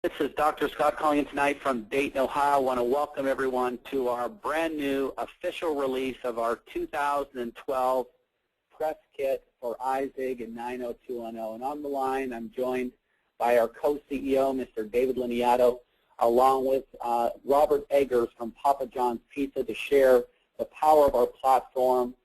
This is Dr. Scott calling in tonight from Dayton, Ohio. I want to welcome everyone to our brand new official release of our 2012 press kit for iZigg and 90210. And on the line, I'm joined by our co-CEO, Mr. David Liniato, along with Robert Eggers from Papa John's Pizza to share the power of our platform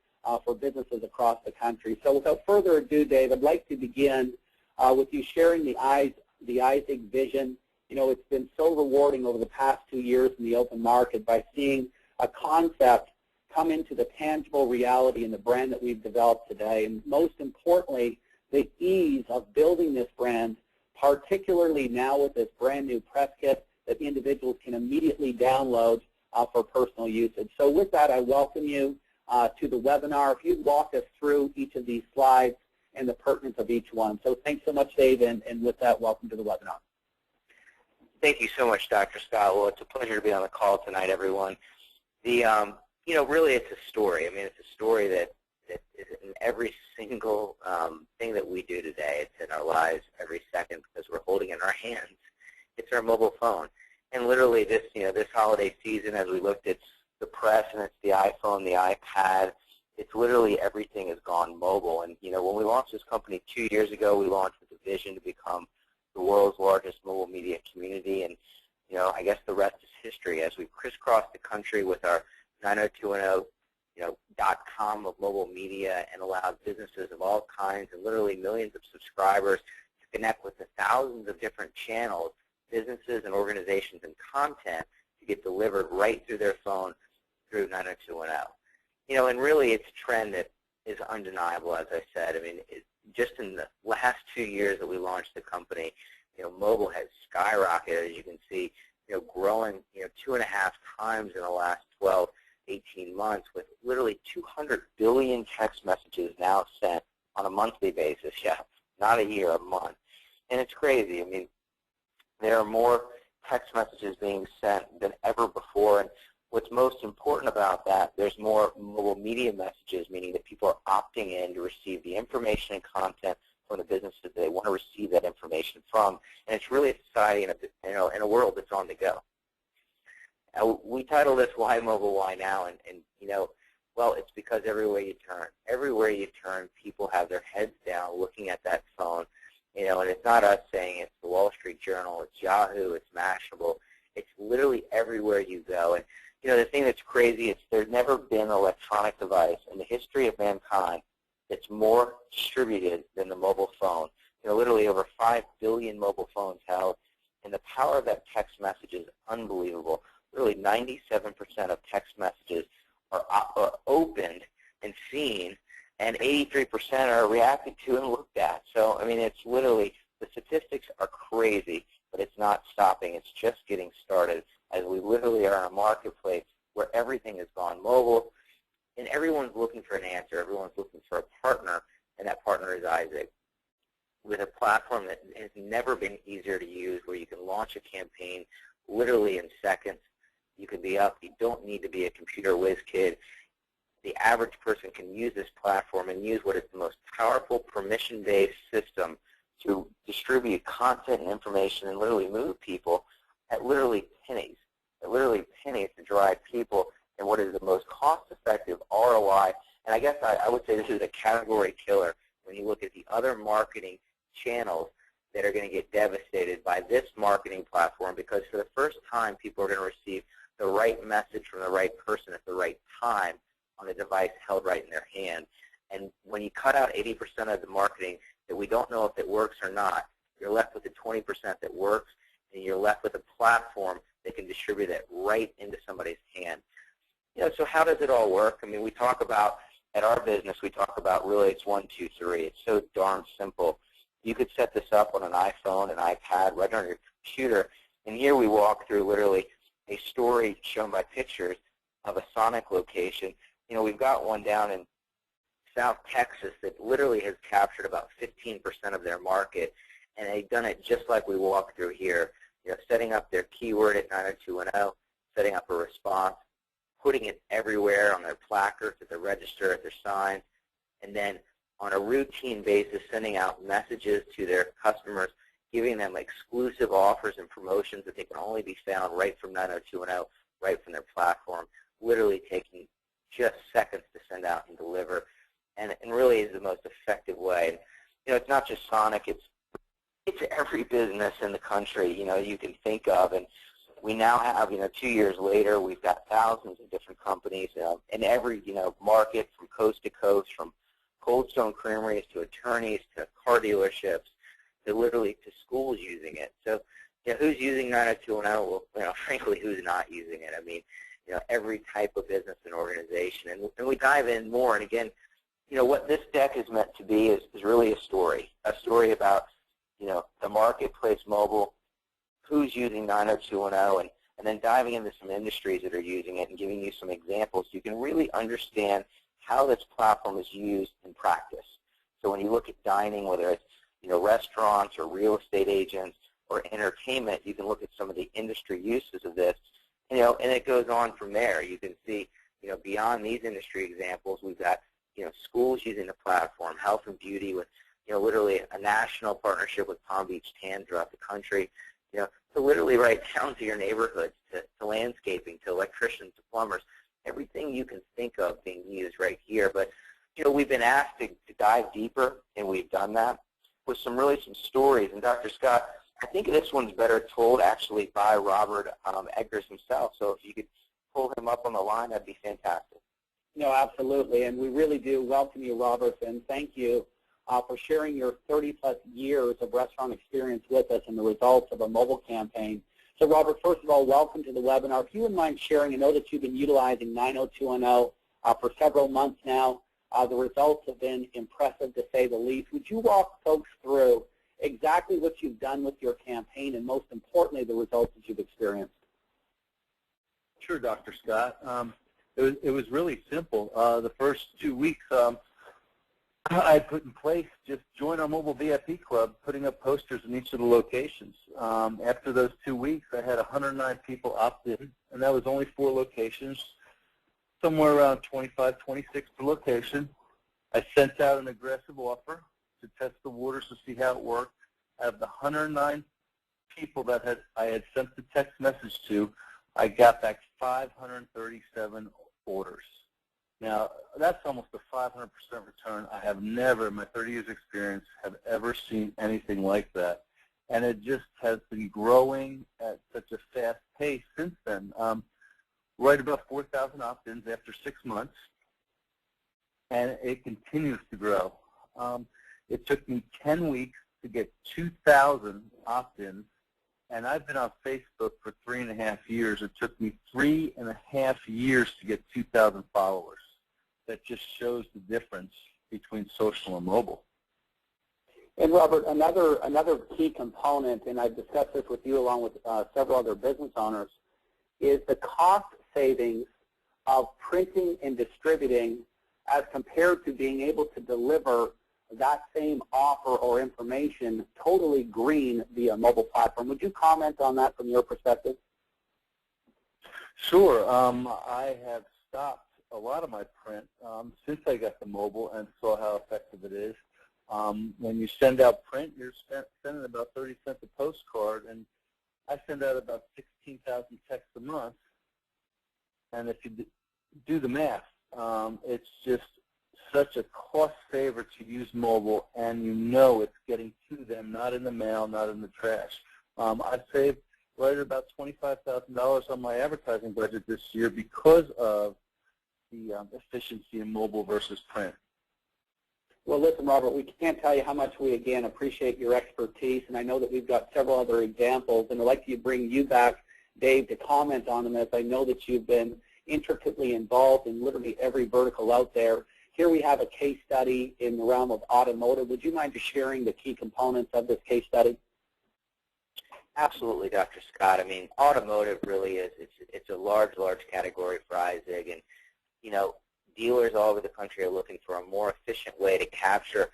for businesses across the country. So without further ado, Dave, I'd like to begin with you sharing the iZigg vision. You know, it's been so rewarding over the past 2 years in the open market by seeing a concept come into the tangible reality in the brand that we've developed today. And most importantly, the ease of building this brand, particularly now with this brand new press kit that individuals can immediately download for personal usage. So with that, I welcome you to the webinar. If you'd walk us through each of these slides and the pertinence of each one. So thanks so much, Dave, and with that, welcome to the webinar. Thank you so much, Dr. Scott. Well, it's a pleasure to be on the call tonight, everyone. You know, really it's a story. I mean, it's a story that is in every single thing that we do today. It's in our lives every second because we're holding in our hands. It's our mobile phone. And literally this holiday season, as we looked at the press and it's the iPhone, the iPad, it's literally everything has gone mobile. And, you know, when we launched this company 2 years ago, we launched with a vision to become the world's largest mobile media community, and I guess the rest is history. As we've crisscrossed the country with our 90210, .com of mobile media, and allowed businesses of all kinds and literally millions of subscribers to connect with the thousands of different channels, businesses and organizations and content to get delivered right through their phone through 90210. And really it's a trend that is undeniable, as I said. I mean, just in the last 2 years that we launched the company, mobile has skyrocketed, as you can see, growing, 2.5 times in the last 12, 18 months, with literally 200 billion text messages now sent on a monthly basis. Yeah, not a year, a month. And it's crazy. I mean, there are more text messages being sent than ever before. And what's most important about that, there's more mobile media messages, meaning that people are opting in to receive the information and content from the businesses that they want to receive that information from. And it's really a society in a world that's on the go. We title this Why Mobile, Why Now? And well, it's because everywhere you turn, people have their heads down looking at that phone. And it's not us saying it's the Wall Street Journal, it's Yahoo, it's Mashable. It's literally everywhere you go. And the thing that's crazy is there's never been an electronic device in the history of mankind that's more distributed than the mobile phone. Literally over 5 billion mobile phones held, and the power of that text message is unbelievable. Literally 97% of text messages are opened and seen, and 83% are reacted to and looked at. So, I mean, it's literally, the statistics are crazy, but it's not stopping. It's just getting started, as we literally are in a marketplace where everything has gone mobile, and everyone's looking for an answer. Everyone's looking for a partner, and that partner is iZigg, with a platform that has never been easier to use, where you can launch a campaign literally in seconds. You can be up. You don't need to be a computer whiz kid. The average person can use this platform and use what is the most powerful permission-based system to distribute content and information and literally move people at literally pennies to drive people in what is the most cost-effective ROI. And I guess I would say this is a category killer when you look at the other marketing channels that are going to get devastated by this marketing platform, because for the first time, people are going to receive the right message from the right person at the right time on a device held right in their hand. And when you cut out 80% of the marketing that we don't know if it works or not, you're left with the 20% that works, and you're left with a platform that can distribute it right into somebody's hand. So how does it all work? I mean, we talk about, at our business, we talk about really it's 1, 2, 3. It's so darn simple. You could set this up on an iPhone, an iPad, right on your computer, and here we walk through literally a story shown by pictures of a Sonic location. We've got one down in South Texas that literally has captured about 15% of their market, and they've done it just like we walk through here, setting up their keyword at 90210, setting up a response, putting it everywhere on their placards, at the register, at their signs, and then on a routine basis sending out messages to their customers, giving them exclusive offers and promotions that they can only be found right from 90210, right from their platform, literally taking just seconds to send out and deliver, and really is the most effective way. You know, it's not just Sonic, it's every business in the country, you know, you can think of, and we now have, 2 years later, we've got thousands of different companies in every, market from coast to coast, from Cold Stone creameries to attorneys to car dealerships to literally to schools using it. So, who's using 90210? Well, frankly, who's not using it? I mean, every type of business and organization. And we dive in more. And again, what this deck is meant to be is really a story about, the marketplace mobile, who's using 90210, and then diving into some industries that are using it and giving you some examples so you can really understand how this platform is used in practice. So when you look at dining, whether it's restaurants or real estate agents or entertainment, you can look at some of the industry uses of this, and it goes on from there. You can see, beyond these industry examples, we've got, schools using the platform, health and beauty with, literally a national partnership with Palm Beach Tan throughout the country, to literally right down to your neighborhoods, to landscaping, to electricians, to plumbers, everything you can think of being used right here. But, we've been asked to dive deeper, and we've done that with some stories. And Dr. Scott, I think this one's better told actually by Robert Eggers himself. So if you could pull him up on the line, that'd be fantastic. No, absolutely. And we really do welcome you, Robert, and thank you for sharing your 30-plus years of restaurant experience with us and the results of a mobile campaign. So, Robert, first of all, welcome to the webinar. If you wouldn't mind sharing, I know that you've been utilizing 90210 for several months now. The results have been impressive, to say the least. Would you walk folks through exactly what you've done with your campaign and, most importantly, the results that you've experienced? Sure, Dr. Scott. It was really simple. The first 2 weeks, I put in place just join our mobile VIP club, putting up posters in each of the locations. After those 2 weeks, I had 109 people opt in, and that was only 4 locations, somewhere around 25, 26 per location. I sent out an aggressive offer to test the waters to see how it worked. Out of the 109 people that I had sent the text message to, I got back 537 orders. Now, that's almost a 500% return. I have never, in my 30 years experience, have ever seen anything like that. And it just has been growing at such a fast pace since then. Right about 4,000 opt-ins after 6 months, and it continues to grow. It took me 10 weeks to get 2,000 opt-ins, and I've been on Facebook for 3.5 years. It took me 3.5 years to get 2,000 followers. That just shows the difference between social and mobile. And Robert, another key component, and I've discussed this with you along with several other business owners, is the cost savings of printing and distributing as compared to being able to deliver that same offer or information totally green via mobile platform. Would you comment on that from your perspective? Sure. I have stopped a lot of my print since I got the mobile and saw how effective it is. When you send out print, you're sending about 30 cents a postcard, and I send out about 16,000 texts a month. And if you do the math, it's just such a cost saver to use mobile, and it's getting to them, not in the mail, not in the trash. I've saved right at about $25,000 on my advertising budget this year because of the efficiency in mobile versus print. Well, listen, Robert, we can't tell you how much we, again, appreciate your expertise, and I know that we've got several other examples, and I'd like to bring you back, Dave, to comment on them, as I know that you've been intricately involved in literally every vertical out there. Here we have a case study in the realm of automotive. Would you mind just sharing the key components of this case study? Absolutely, Dr. Scott. I mean, automotive really is, it's a large category for iZigg, and, dealers all over the country are looking for a more efficient way to capture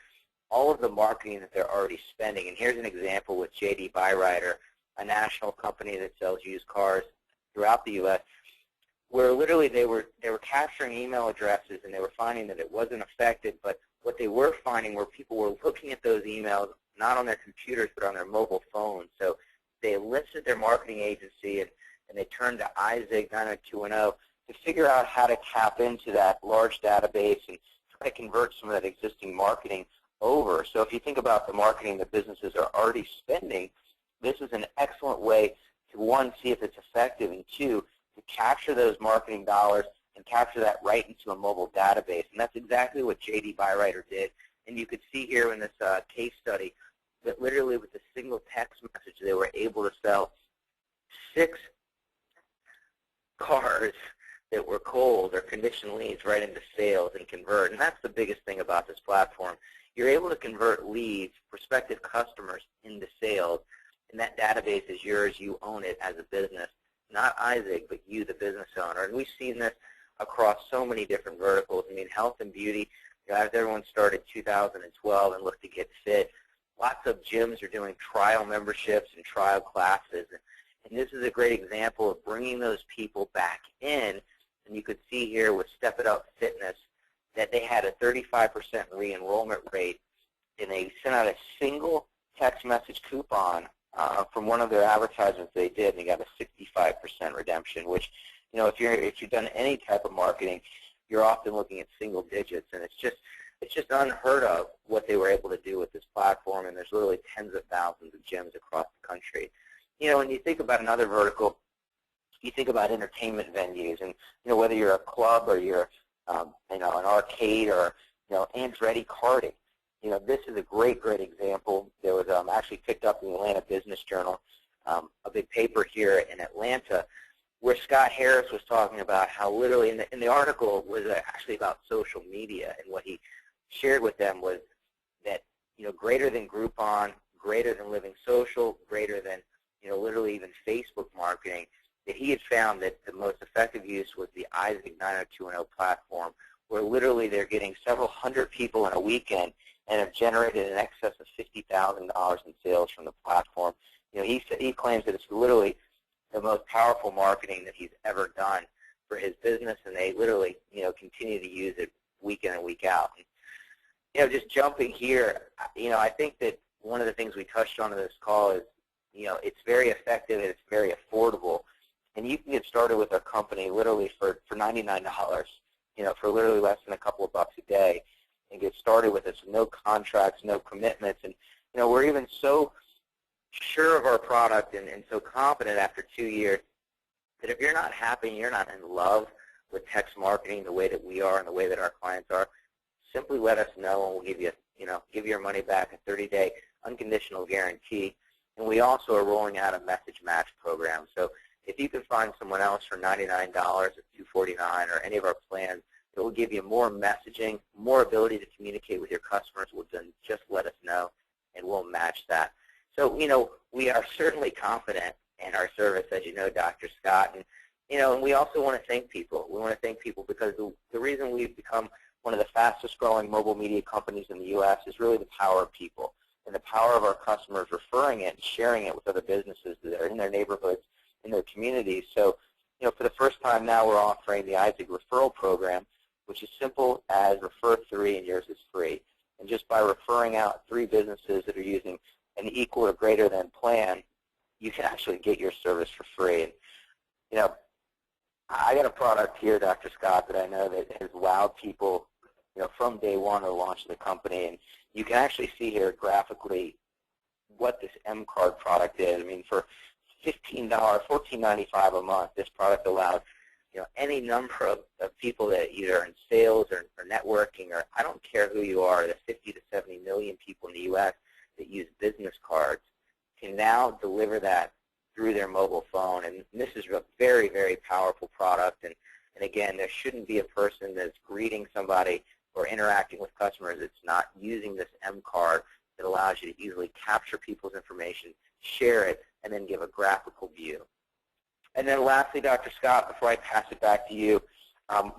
all of the marketing that they're already spending. And here's an example with J.D. Byrider, a national company that sells used cars throughout the U.S., where literally they were capturing email addresses, and they were finding that it wasn't effective, but what they were finding were people were looking at those emails not on their computers but on their mobile phones. So they enlisted their marketing agency and they turned to iZigg 90210 to figure out how to tap into that large database and try to convert some of that existing marketing over. So if you think about the marketing that businesses are already spending, this is an excellent way to, one, see if it's effective, and two, to capture those marketing dollars and capture that right into a mobile database. And that's exactly what J.D. Byrider did. And you could see here in this case study that literally with a single text message they were able to sell 6 cars that were cold or conditioned leads right into sales and convert. And that's the biggest thing about this platform. You're able to convert leads, prospective customers, into sales, and that database is yours. You own it as a business, not iZigg, but you, the business owner. And we've seen this across so many different verticals. I mean, health and beauty, as everyone started 2012 and looked to get fit, lots of gyms are doing trial memberships and trial classes. And this is a great example of bringing those people back in. And you could see here with Step It Up Fitness that they had a 35% re-enrollment rate, and they sent out a single text message coupon from one of their advertisements they did, and they got a 65% redemption, which, you know, if you've done any type of marketing, you're often looking at single digits, and it's just unheard of what they were able to do with this platform, and there's literally tens of thousands of gyms across the country. You know, when you think about another vertical, you think about entertainment venues, and, you know, whether you're a club or you're you know, an arcade or, you know, Andretti karting. You know, this is a great example. There was actually picked up in the Atlanta Business Journal, a big paper here in Atlanta, where Scott Harris was talking about how literally in the article was actually about social media, and what he shared with them was that, you know, greater than Groupon, greater than Living Social, greater than, you know, literally even Facebook marketing, that he had found that the most effective use was the iZigg 90210 platform, where literally they're getting several hundred people in a weekend and have generated in excess of $50,000 in sales from the platform. You know, he claims that it's literally the most powerful marketing that he's ever done for his business, and they literally, you know, continue to use it week in and week out. And, you know, just jumping here, you know, I think that one of the things we touched on in this call is, you know, it's very effective and it's very affordable. And you can get started with our company literally for $99, you know, for literally less than a couple of bucks a day, and get started with us. No contracts, no commitments. And, you know, we're even so sure of our product and so confident after 2 years that if you're not happy and you're not in love with text marketing the way that we are and the way that our clients are, simply let us know and we'll give you, you know, give your money back, a 30-day unconditional guarantee. And we also are rolling out a message match program. So if you can find someone else for $99 or $249 or any of our plans, it will give you more messaging, more ability to communicate with your customers. Well, then just let us know, and we'll match that. So, you know, we are certainly confident in our service, as you know, Dr. Scott. And, you know, and we also want to thank people. We want to thank people because the reason we've become one of the fastest growing mobile media companies in the U.S. is really the power of people and the power of our customers referring it and sharing it with other businesses that are in their neighborhoods, in their communities. So, you know, for the first time now we're offering the iZigg referral program, which is simple as refer 3 and yours is free. And just by referring out 3 businesses that are using an equal or greater than plan, you can actually get your service for free. And, you know, I got a product here, Dr. Scott, that I know that has wowed people, you know, from day one of the launch of the company. And you can actually see here graphically what this M-Card product is. I mean, for $15, $14.95 a month, this product allows, you know, any number of people that either are in sales or networking, or I don't care who you are, the 50 to 70 million people in the U.S. that use business cards can now deliver that through their mobile phone. And this is a very, very powerful product. And again, there shouldn't be a person that's greeting somebody or interacting with customers that's not using this M-Card that allows you to easily capture people's information, share it, and then give a graphical view. And then lastly, Dr. Scott, before I pass it back to you,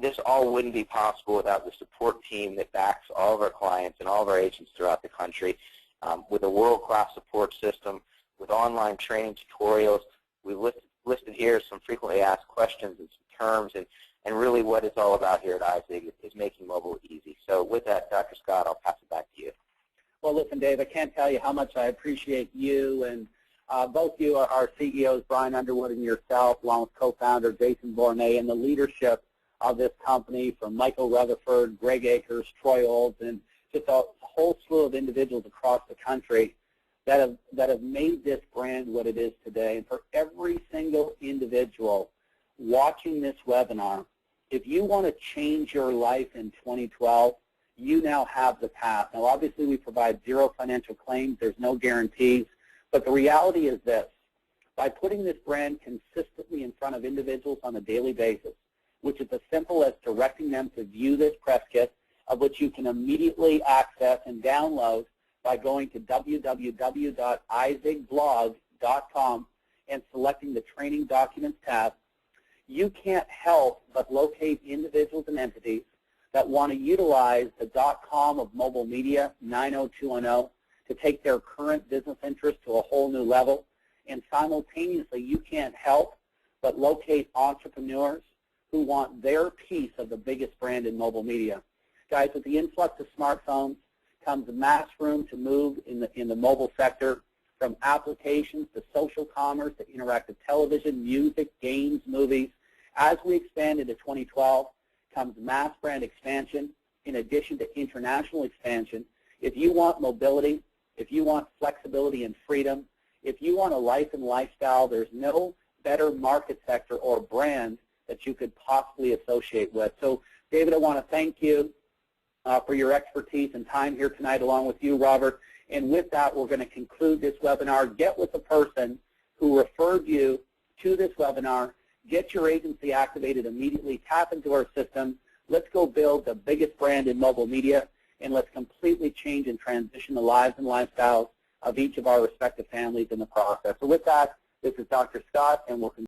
this all wouldn't be possible without the support team that backs all of our clients and all of our agents throughout the country with a world-class support system, with online training tutorials. We've listed here some frequently asked questions and some terms, and really what it's all about here at iZigg is making mobile easy. So with that, Dr. Scott, I'll pass it back to you. Well, listen, Dave, I can't tell you how much I appreciate you and both you are our CEOs, Brian Underwood and yourself, along with co-founder Jason Bournet, and the leadership of this company from Michael Rutherford, Greg Akers, Troy Olds, and just a whole slew of individuals across the country that have made this brand what it is today. And for every single individual watching this webinar, if you want to change your life in 2012, you now have the path. Now, obviously, we provide zero financial claims. There's no guarantees. But the reality is this. By putting this brand consistently in front of individuals on a daily basis, which is as simple as directing them to view this press kit, of which you can immediately access and download by going to www.iZiggblog.com and selecting the Training Documents tab, you can't help but locate individuals and entities that want to utilize the .com of mobile media, 90210, to take their current business interests to a whole new level. And simultaneously, you can't help but locate entrepreneurs who want their piece of the biggest brand in mobile media. Guys, with the influx of smartphones comes mass room to move in the mobile sector, from applications to social commerce to interactive television, music, games, movies. As we expand into 2012, comes mass brand expansion in addition to international expansion. If you want mobility, if you want flexibility and freedom, if you want a life and lifestyle, there's no better market sector or brand that you could possibly associate with. So, David, I want to thank you for your expertise and time here tonight, along with you, Robert. And with that, we're going to conclude this webinar. Get with the person who referred you to this webinar. Get your agency activated immediately. Tap into our system. Let's go build the biggest brand in mobile media, and let's completely change and transition the lives and lifestyles of each of our respective families in the process. So with that, this is Dr. Scott, and we'll continue.